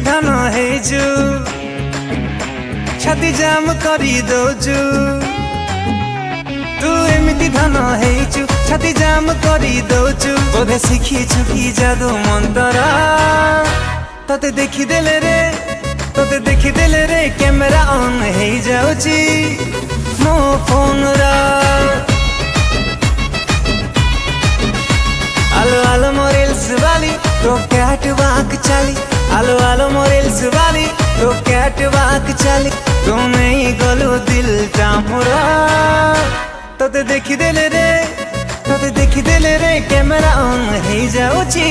धान हेजु छाती जाम करी दौचु तू एमिति धान हेजु छाती जाम करी दौचु बोधे शिखिछु कि जादू मंतरा तते देखिदेले रे कैमेरा ऑन हे जाउची मो फोन रा आलो आलो मोरेल्स वाली तो कैट वाक चाली आलो आलो मोरेल्स वाली तो कैट वाक चाली तू नहीं गलु दिल टामुरा तते देखिदेले रे कैमेरा ऑन हे जाउची